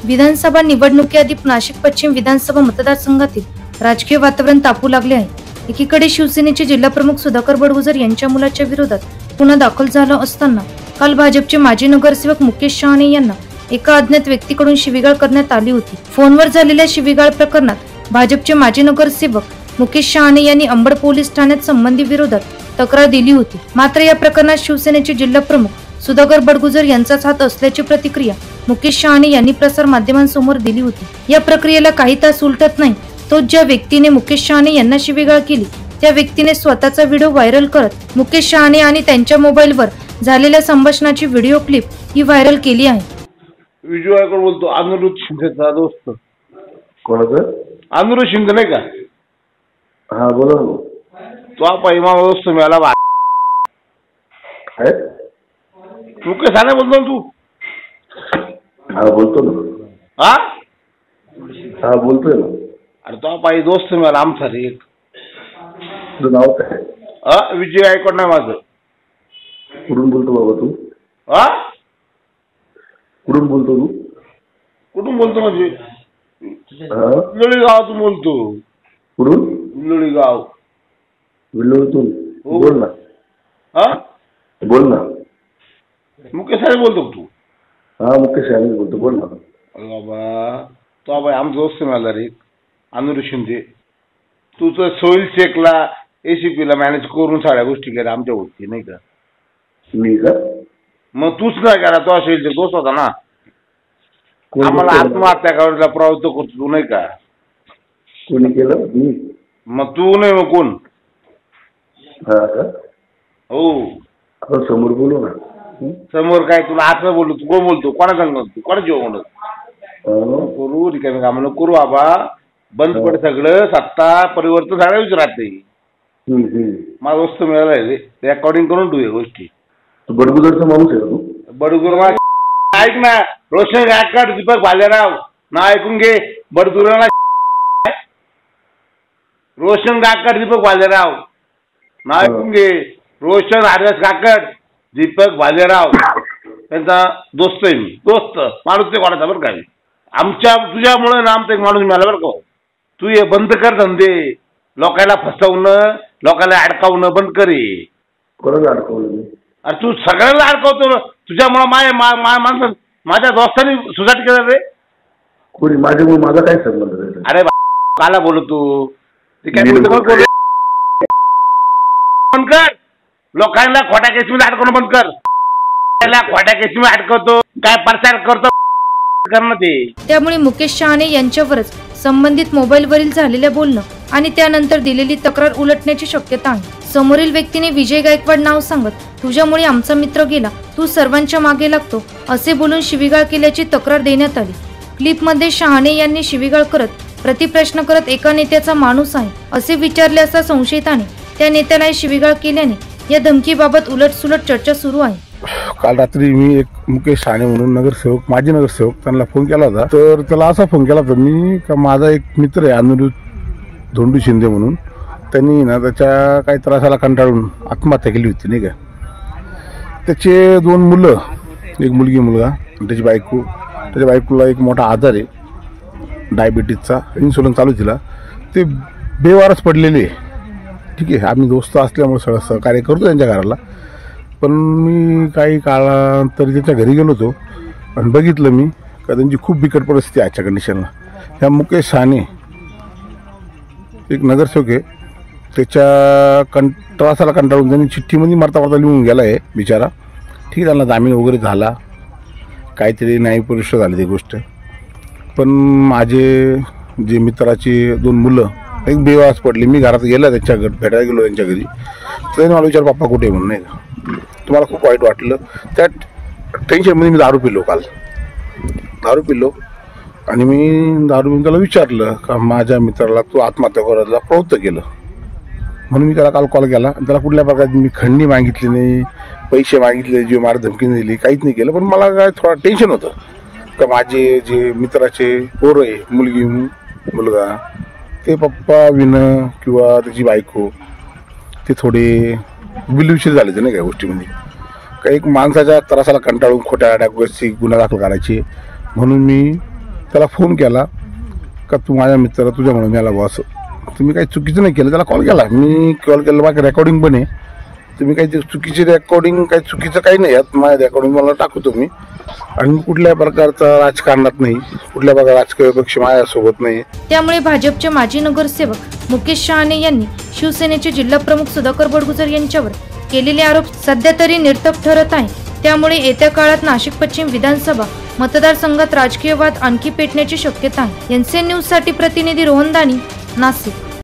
विधानसभा निवडणुकीआधी नाशिक पश्चिम विधानसभा मतदारसंघातील राजकीय वातावरण तापू लागले आहे। एकीकडे शिवसेनेचे जिल्हाप्रमुख सुधाकर बडगुजर यांच्या मुलाच्या विरोधात गुन्हा दाखल झाला असताना काल भाजपचे माजी नगरसेवक मुकेश शहाणे यांना एका अज्ञात व्यक्तीकडून शिवीगाळ करण्यात आली होती। फोनवर झालेल्या शिवीगाळ प्रकरणात भाजपचे माजी नगरसेवक मुकेश शहाणे यांनी अंबड पोलीस ठाण्यात संबंधी विरोधात तक्रार दिली होती। मात्र या प्रकरणात शिवसेनेचे जिल्हाप्रमुख सुधाकर बडगुजर यांचाच हात असल्याची प्रतिक्रिया मुकेश शहाणे यांनी प्रसार माध्यमांसमोर दिली होती। या प्रक्रियेला काही तास उलटत नाही तो ज्या व्यक्तीने मुकेश शहाणे यांना शिवीगाळ केली त्या व्यक्तीने स्वतःचा व्हिडिओ व्हायरल करत मुकेश शहाणे आणि त्यांच्या मोबाईलवर झालेल्या संभाषणाची व्हिडिओ क्लिप ही व्हायरल केली आहे। व्हिडिओ कोण बोलतो? अनुरुद्ध शिंदेचा दोस्त। कोणाचं? अनुरुद्ध शिंदे नाही का? हा बोला ना। तो पहिला दोस्त मिळाला काय? मुकेश शहाणे बोलतो तू? हा बोलतो ना। हा बोलतोय ना। अरे तो पाहिजे दोस्त मिळाला आमचा रे एक। तुझं नाव काय? विजय गायकवाड नाही माझं। कुठून बोलतो बाबा तू? कुठून बोलतो तू? कुठून बोलतो म्हणजे? लोळीगावातून बोलतो। कुठून? लोळीगाव। विल्लोळीतून? बोल ना। बोल ना। मुकेश शहाणे बोलतो तू? हा मुकेश शहाणे बोलतो, बोल ना। बाबा तो बाई आमचा दोस्त मिळाला रे अनुरुद्ध शिंदे। तू तर सोईल शेखला ACP ला मॅनेज करून सगळ्या गोष्टी केल्या आमच्या होती नाही का? मी का? मग तूच नाही करा, तो असेल दोस्त होता ना। आम्हाला आत्महत्या करायला प्रवृत्त करतो तू नाही का? कोणी केलं? मी? मग तू नाही मग कोण? हा का? हो समोर बोलू ना। समोर काय तुला असं बोलू? तू कोण बोलतो? कोणा सांगतो? कोणा जेव म्हणत करू रिकामी काम नको करू बाबा। बंद पड सगळं, सत्ता परिवर्तन सगळ्या विचारात माझा दोस्त मिळाला रे, रेकॉर्डिंग करून ठेवू या गोष्टी। बडगुजरचा माणूस आहे तू? बडगुजर ऐक ना, रोशन गायकवाड, दीपक भालेराव ना ऐकून घे। बडगुजरला रोशन गायकवाड, दीपक भालेराव ना ऐकून घे। रोशन हरदास गायकवाड, दीपक भालेराव त्यांचा दोस्त आहे मी। दोस्त माणूस ते कोणाचा बरं काय? आमच्या तुझ्यामुळे ना आमचा एक माणूस मिळाला बरं का? तू हे बंद कर धंदे, लोकांना फसवणं, लोकांना अडकावणं बंद कर। कोणाला अडकवलं? अरे तू सगळ्यांना अडकवतो तुझ्यामुळे। माझ्या दोस्तांनी सुसाईड केलं रे। कोणी? माझ्यामुळे माझा काय संबंध? अरे काला बोलू तू? ते काय बोलतो? बंद कर, लोकांना खोट्या केसमध्ये अडकवणं बंद कर। खोट्या केसमध्ये अडकवतो काय प्रचार करतो करणं ते। त्यामुळे मुकेश शहाणे यांच्यावरच संबंधित मोबाईलवरील झालेल्या बोलणं आणि त्यानंतर दिलेली तक्रार उलटण्याची शक्यता आहे। समोरील व्यक्तीने विजय गायकवाड नाव सांगत तुझ्यामुळे आमचा मित्र गेला, तू सर्वांच्या मागे लागतो असे बोलून शिवीगाळ केल्याची तक्रार देण्यात आली। क्लिपमध्ये शहाणे यांनी शिवीगाळ करत प्रतिप्रश्न करत एका नेत्याचा माणूस आहे असे विचारले असता संशयिताने त्या नेत्याला शिवीगाळ केल्याने या धमकीबाबत उलटसुलट चर्चा सुरू आहे। काल रात्री मी एक मुकेश शहाणे म्हणून नगरसेवक, माजी नगरसेवक, त्यांना फोन केला होता। तर त्याला असा फोन केला होता मी का माझा एक मित्र आहे अनुरुद्ध धोंडू शिंदे म्हणून, त्यांनी ना त्याच्या काही त्रासाला कंटाळून आत्महत्या केली होती नाही का? त्याचे 2 मुलं, एक मुलगी मुलगा, त्याची बायको। त्याच्या बायकोला एक मोठा आजार आहे डायबिटीजचा, इन्सुलिन चालू तिला, ते बेवारस पडलेले। ठीक आहे, आम्ही दोस्त असल्यामुळे सगळं सहकार्य करतो त्यांच्या घराला। पण मी काही काळानंतर त्यांच्या घरी गेलो होतो आणि बघितलं मी का त्यांची खूप बिकट परिस्थिती आहे आजच्या कंडिशनला। ह्या मुकेश शहाणे एक नगरसेवक आहे, त्याच्या त्रासाला कंटाळून त्यांनी चिठ्ठीमध्ये मरता लिहून गेला आहे बिचारा। ठीक आहे, त्यांना जामीन वगैरे झाला, काहीतरी न्यायपरिष्ठ झाली ती गोष्ट। पण माझे जे मित्राचे 2 मुलं एक बेवास पडली। मी घरात गेला, त्यांच्या भेटायला गेलो त्यांच्या घरी, तर मला विचार पप्पा कुठे म्हणून नाही का? तुम्हाला खूप वाईट वाटलं। त्या टेन्शनमध्ये मी दारू पिलो, काल दारू पिलो आणि मी दारू पिऊन त्याला विचारलं का माझ्या मित्राला तू आत्महत्या करायला प्रवृत्त केलं म्हणून मी त्याला काल कॉल केला। आणि त्याला कुठल्या प्रकारची मी खंडणी मागितली नाही, पैसे मागितले, जीव मार धमकी दिली, काहीच नाही केलं। पण मला काय थोडा टेन्शन होतं का माझे जे मित्राचे पोरं आहे, मुलगी मुलगा, ते पप्पा विनं किंवा त्याची बायको ते थोडे बिलविशीर झाले ते नाही काय गोष्टीमध्ये। का एक माणसाच्या त्रासाला कंटाळून खोट्या गोष्टी गुन्हा दाखल करायचे म्हणून मी त्याला फोन केला का तू माझ्या मित्राला तुझ्यामुळे मेला बुवा असं. तुम्ही काही चुकीचं नाही केलं, त्याला कॉल केला मी, कॉल केला, माझं रेकॉर्डिंग पण आहे. तुम्ही काही चुकीची रेकॉर्डिंग, काही चुकीचं काही नाही यात, माझ्या रेकॉर्डिंग मला टाकू तुम्ही. आणि मी कुठल्या प्रकारचा राजकारणात नाही, कुठल्या प्रकार राजकीय पक्ष माझ्यासोबत नाही. त्यामुळे भाजपचे माजी नगरसेवक मुकेश शहाणे यांनी शिवसेनेचे जिल्हा प्रमुख सुधाकर बडगुजर यांच्यावर केलेले आरोप सध्या तरी निरर्थक ठरत आहे. त्यामुळे येत्या काळात नाशिक पश्चिम विधानसभा मतदारसंघात राजकीय वाद आणखी पेटण्याची शक्यता आहे. एनसीएन न्यूज साठी प्रतिनिधी रोहन दानी, नाशिक.